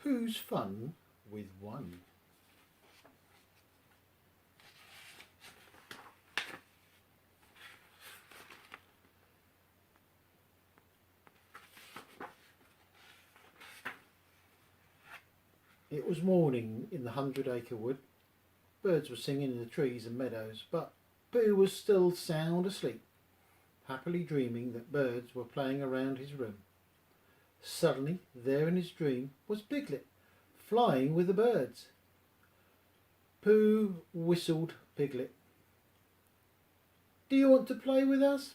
Pooh's fun with one. It was morning in the 100-acre wood. Birds were singing in the trees and meadows, but Pooh was still sound asleep, happily dreaming that birds were playing around his room. Suddenly, there in his dream was Piglet, flying with the birds. Pooh whistled Piglet. "Do you want to play with us?"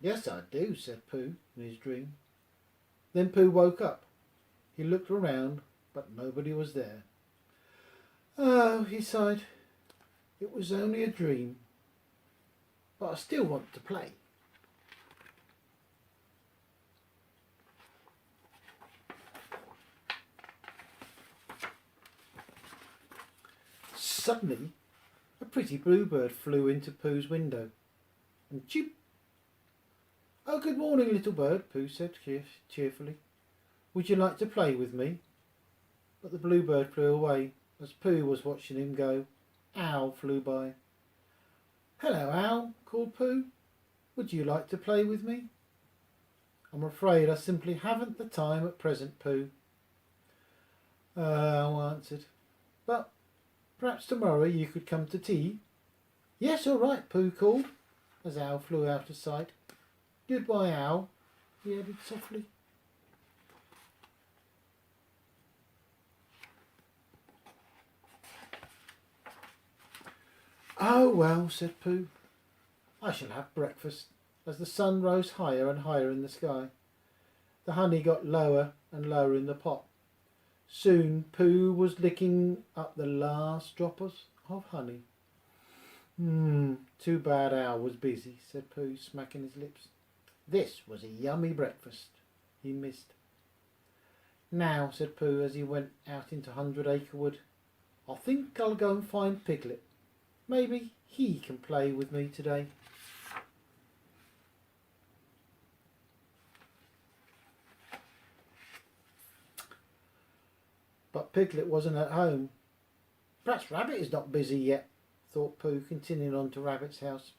"Yes, I do," said Pooh in his dream. Then Pooh woke up. He looked around, but nobody was there. "Oh," he sighed, "it was only a dream, but I still want to play." Suddenly, a pretty bluebird flew into Pooh's window and cheep. "Oh, good morning, little bird," Pooh said cheerfully. "Would you like to play with me?" But the bluebird flew away as Pooh was watching him go. Owl flew by. "Hello, Owl," called Pooh. "Would you like to play with me?" "I'm afraid I simply haven't the time at present, Pooh," Owl answered. "But perhaps tomorrow you could come to tea." "Yes, all right," Pooh called as Owl flew out of sight. "Goodbye, Owl," he added softly. "Oh, well," said Pooh, "I shall have breakfast." As the sun rose higher and higher in the sky, the honey got lower and lower in the pot. Soon Pooh was licking up the last drops of honey. Too bad Owl was busy," said Pooh, smacking his lips. This was a yummy breakfast he missed. "Now," said Pooh as he went out into 100-acre wood, "I think I'll go and find Piglet. Maybe he can play with me today." But Piglet wasn't at home. "Perhaps Rabbit is not busy yet," thought Pooh, continuing on to Rabbit's house.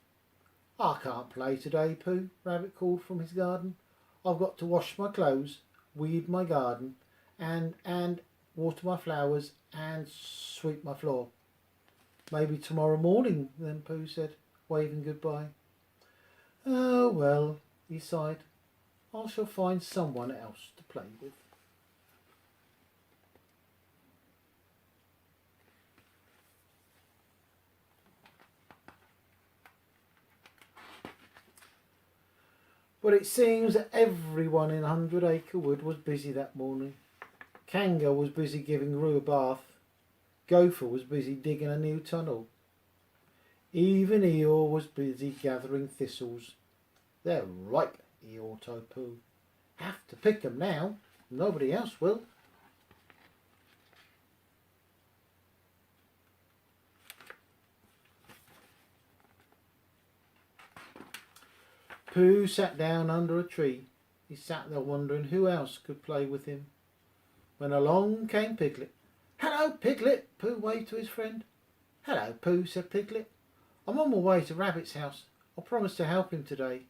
"I can't play today, Pooh," Rabbit called from his garden. "I've got to wash my clothes, weed my garden, and water my flowers and sweep my floor." "Maybe tomorrow morning then," Pooh said, waving goodbye. "Oh well," he sighed, "I shall find someone else to play with." But it seems that everyone in 100-acre wood was busy that morning. Kanga was busy giving Roo a bath. Gopher was busy digging a new tunnel. Even Eeyore was busy gathering thistles. "They're ripe," Eeyore told Pooh. "Have to pick 'em now. Nobody else will." Pooh sat down under a tree. He sat there wondering who else could play with him, when along came Piglet. "Hello, Piglet," Pooh waved to his friend. "Hello, Pooh," said Piglet. "I'm on my way to Rabbit's house. I promised to help him today."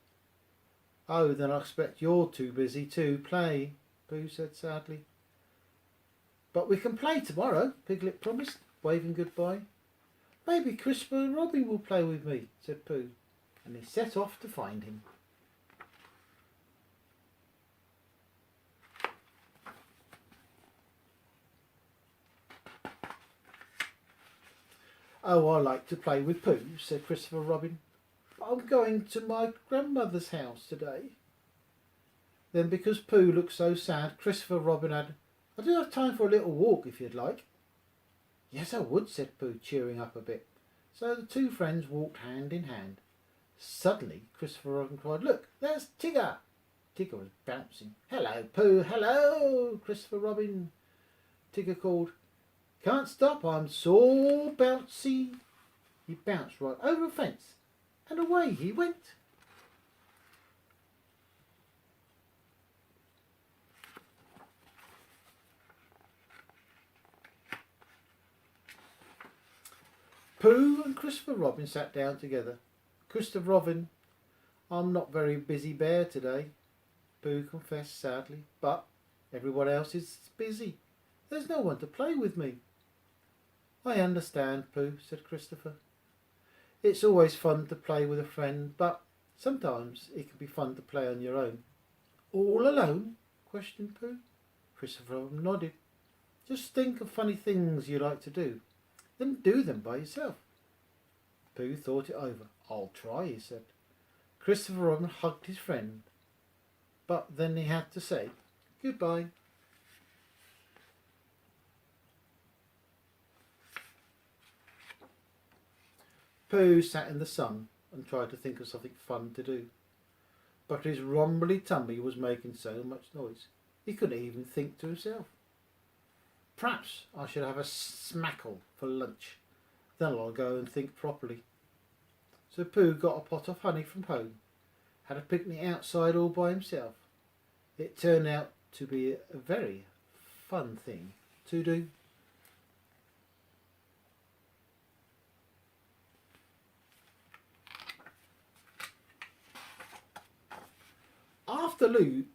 "Oh, then I expect you're too busy to play," Pooh said sadly. "But we can play tomorrow," Piglet promised, waving goodbye. "Maybe Christopher Robin will play with me," said Pooh, and he set off to find him. "Oh, I like to play with Pooh," said Christopher Robin, "but I'm going to my grandmother's house today." Then, because Pooh looked so sad, Christopher Robin added, "I do have time for a little walk if you'd like." "Yes, I would," said Pooh, cheering up a bit. So the two friends walked hand in hand. Suddenly Christopher Robin cried, "Look, there's Tigger!" Tigger was bouncing. "Hello, Pooh, hello, Christopher Robin," Tigger called. "Can't stop, I'm so bouncy." He bounced right over a fence and away he went. Pooh and Christopher Robin sat down together. Christopher Robin, I'm not very busy bear today, Pooh confessed sadly, but everyone else is busy. There's no one to play with me. I understand, Pooh, said Christopher. It's always fun to play with a friend, but sometimes it can be fun to play on your own. All alone? Questioned Pooh. Christopher Robin nodded. Just think of funny things you like to do, then do them by yourself. Pooh thought it over. I'll try, he said. Christopher Robin hugged his friend, but then he had to say goodbye. Pooh sat in the sun and tried to think of something fun to do, but his rumbly tummy was making so much noise he couldn't even think to himself. Perhaps I should have a smackle for lunch, then I'll go and think properly. So Pooh got a pot of honey from home, had a picnic outside all by himself. It turned out to be a very fun thing to do. After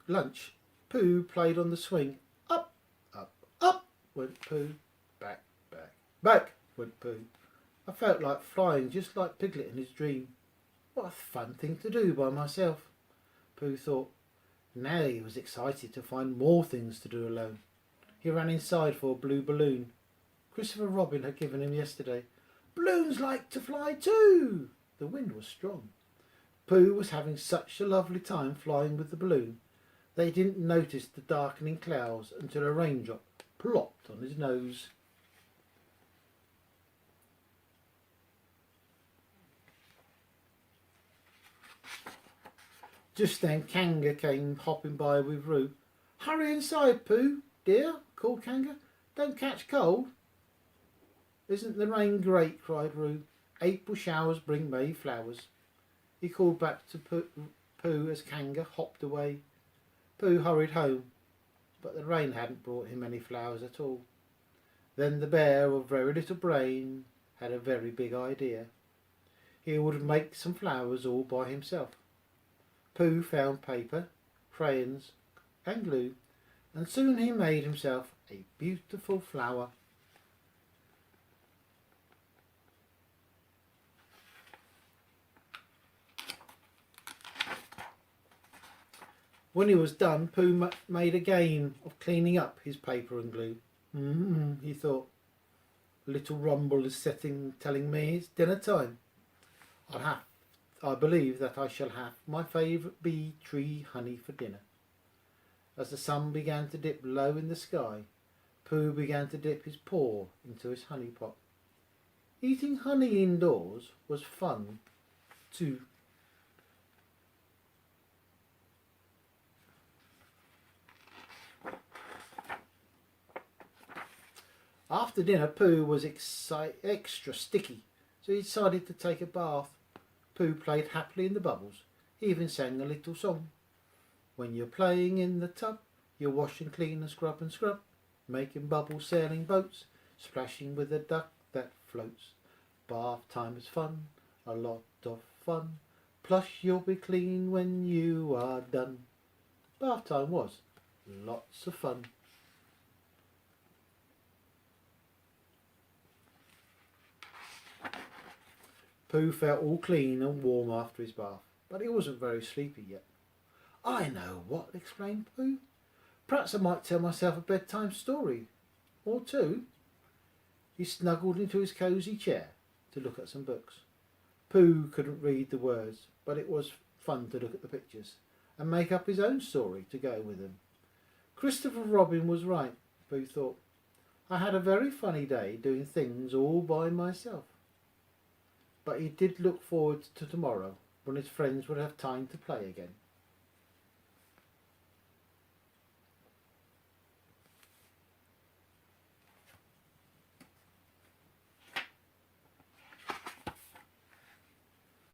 lunch, Pooh played on the swing. Up, up, up went Pooh. Back, back, back went Pooh. I felt like flying just like Piglet in his dream. What a fun thing to do by myself, Pooh thought. Now he was excited to find more things to do alone. He ran inside for a blue balloon. Christopher Robin had given him yesterday. Balloons like to fly too. The wind was strong. Pooh was having such a lovely time flying with the balloon that he didn't notice the darkening clouds until a raindrop plopped on his nose. Just then Kanga came hopping by with Roo. Hurry inside, Pooh, dear, called Kanga. Don't catch cold. Isn't the rain great? Cried Roo. April showers bring May flowers. He called back to Pooh as Kanga hopped away. Pooh hurried home, but the rain hadn't brought him any flowers at all. Then the bear of very little brain had a very big idea. He would make some flowers all by himself. Pooh found paper, crayons and glue, and soon he made himself a beautiful flower. When he was done, Pooh made a game of cleaning up his paper and glue. He thought, little rumble is telling me it's dinner time. I believe that I shall have my favourite bee tree honey for dinner. As the sun began to dip low in the sky, Pooh began to dip his paw into his honey pot. Eating honey indoors was fun too. After dinner, Pooh was extra sticky, so he decided to take a bath. Pooh played happily in the bubbles. He even sang a little song. When you're playing in the tub, you're washing clean and scrub, making bubbles, sailing boats, splashing with a duck that floats. Bath time is fun, a lot of fun, plus you'll be clean when you are done. Bath time was lots of fun. Pooh felt all clean and warm after his bath, but he wasn't very sleepy yet. I know what, exclaimed Pooh. Perhaps I might tell myself a bedtime story or two. He snuggled into his cosy chair to look at some books. Pooh couldn't read the words, but it was fun to look at the pictures and make up his own story to go with them. Christopher Robin was right, Pooh thought. I had a very funny day doing things all by myself. But he did look forward to tomorrow when his friends would have time to play again.